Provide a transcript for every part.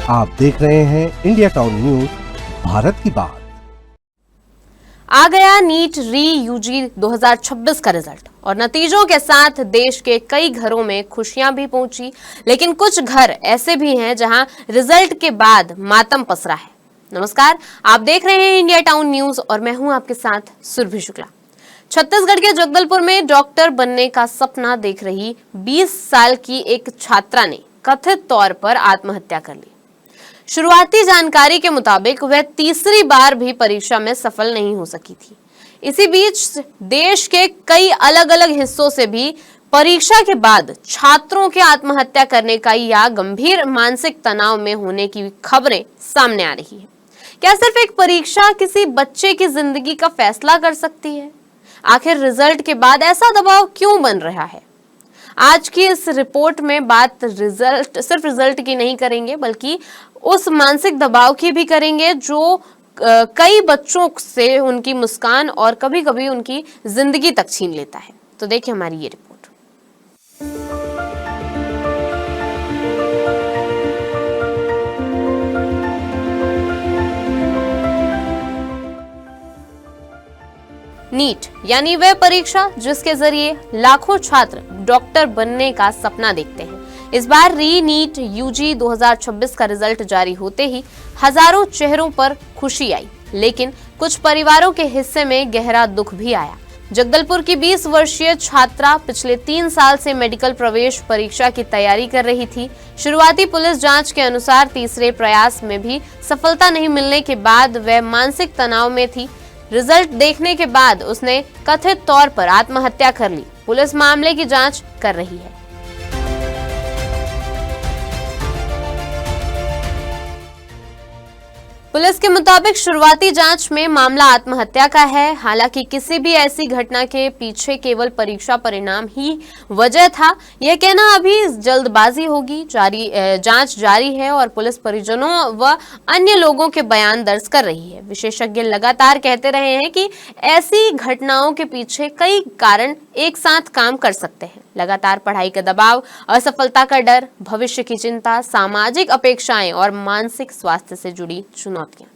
आप देख रहे हैं इंडिया टाउन न्यूज, भारत की बात। आ गया नीट री यूजी 2026 का रिजल्ट और नतीजों के साथ देश के कई घरों में खुशियां भी पहुंची, लेकिन कुछ घर ऐसे भी हैं जहां रिजल्ट के बाद मातम पसरा है। नमस्कार, आप देख रहे हैं इंडिया टाउन न्यूज और मैं हूं आपके साथ सुरभि शुक्ला। छत्तीसगढ़ के जगदलपुर में डॉक्टर बनने का सपना देख रही 20 साल की एक छात्रा ने कथित तौर पर आत्महत्या कर ली। शुरुआती जानकारी के मुताबिक वह तीसरी बार भी परीक्षा में सफल नहीं हो सकी थी। इसी बीच देश के कई अलग अलग हिस्सों से भी परीक्षा के बाद छात्रों के आत्महत्या करने का या गंभीर मानसिक तनाव में होने की खबरें सामने आ रही है। क्या सिर्फ एक परीक्षा किसी बच्चे की जिंदगी का फैसला कर सकती है? आखिर रिजल्ट के बाद ऐसा दबाव क्यों बन रहा है? आज की इस रिपोर्ट में बात सिर्फ रिजल्ट की नहीं करेंगे, बल्कि उस मानसिक दबाव की भी करेंगे जो कई बच्चों से उनकी मुस्कान और कभी-कभी उनकी जिंदगी तक छीन लेता है। तो देखिए हमारी ये रिपोर्ट। नीट यानी वह परीक्षा जिसके जरिए लाखों छात्र डॉक्टर बनने का सपना देखते हैं। इस बार री नीट यूजी 2026 का रिजल्ट जारी होते ही हजारों चेहरों पर खुशी आई, लेकिन कुछ परिवारों के हिस्से में गहरा दुख भी आया। जगदलपुर की 20 वर्षीय छात्रा पिछले 3 साल से मेडिकल प्रवेश परीक्षा की तैयारी कर रही थी। शुरुआती पुलिस जांच के अनुसार तीसरे प्रयास में भी सफलता नहीं मिलने के बाद वह मानसिक तनाव में थी। रिजल्ट देखने के बाद उसने कथित तौर पर आत्महत्या कर ली। पुलिस मामले की जांच कर रही है। पुलिस के मुताबिक शुरुआती जांच में मामला आत्महत्या का है। हालांकि किसी भी ऐसी घटना के पीछे केवल परीक्षा परिणाम ही वजह था, यह कहना अभी जल्दबाजी होगी। जांच जारी है और पुलिस परिजनों व अन्य लोगों के बयान दर्ज कर रही है। विशेषज्ञ लगातार कहते रहे हैं कि ऐसी घटनाओं के पीछे कई कारण एक साथ काम कर सकते हैं। लगातार पढ़ाई का दबाव, असफलता का डर, भविष्य की चिंता, सामाजिक अपेक्षाएं और मानसिक स्वास्थ्य से जुड़ी चुनौतियां।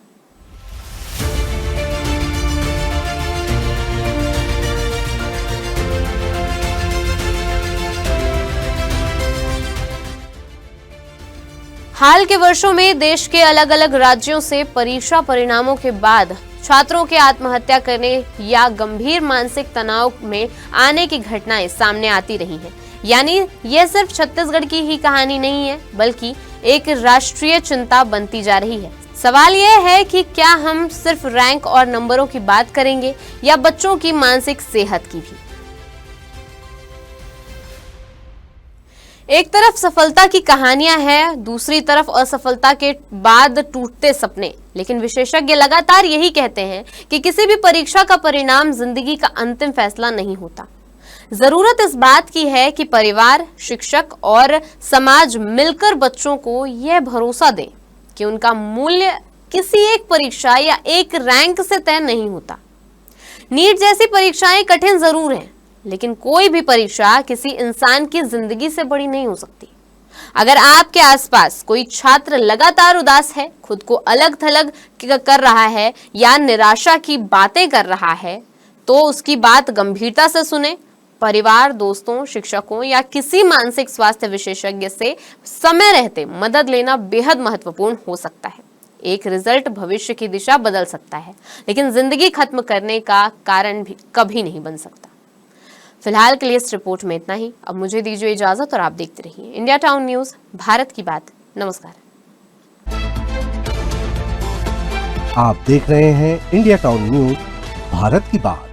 हाल के वर्षों में देश के अलग अलग राज्यों से परीक्षा परिणामों के बाद छात्रों के आत्महत्या करने या गंभीर मानसिक तनाव में आने की घटनाएं सामने आती रही हैं। यानी यह सिर्फ छत्तीसगढ़ की ही कहानी नहीं है, बल्कि एक राष्ट्रीय चिंता बनती जा रही है। सवाल यह है कि क्या हम सिर्फ रैंक और नंबरों की बात करेंगे या बच्चों की मानसिक सेहत की भी? एक तरफ सफलता की कहानियां हैं, दूसरी तरफ असफलता के बाद टूटते सपने। लेकिन विशेषज्ञ लगातार यही कहते हैं कि किसी भी परीक्षा का परिणाम जिंदगी का अंतिम फैसला नहीं होता। जरूरत इस बात की है कि परिवार, शिक्षक और समाज मिलकर बच्चों को यह भरोसा दें कि उनका मूल्य किसी एक परीक्षा या एक रैंक से तय नहीं होता। नीट जैसी परीक्षाएं कठिन जरूर हैं, लेकिन कोई भी परीक्षा किसी इंसान की जिंदगी से बड़ी नहीं हो सकती। अगर आपके आसपास कोई छात्र लगातार उदास है, खुद को अलग थलग कर रहा है या निराशा की बातें कर रहा है, तो उसकी बात गंभीरता से सुने। परिवार, दोस्तों, शिक्षकों या किसी मानसिक स्वास्थ्य विशेषज्ञ से समय रहते मदद लेना बेहद महत्वपूर्ण हो सकता है। एक रिजल्ट भविष्य की दिशा बदल सकता है, लेकिन जिंदगी खत्म करने का कारण भी कभी नहीं बन सकता। फिलहाल के लिए इस रिपोर्ट में इतना ही। अब मुझे दीजिए इजाजत और आप देखते रहिए इंडिया टाउन न्यूज, भारत की बात। नमस्कार। आप देख रहे हैं इंडिया टाउन न्यूज, भारत की बात।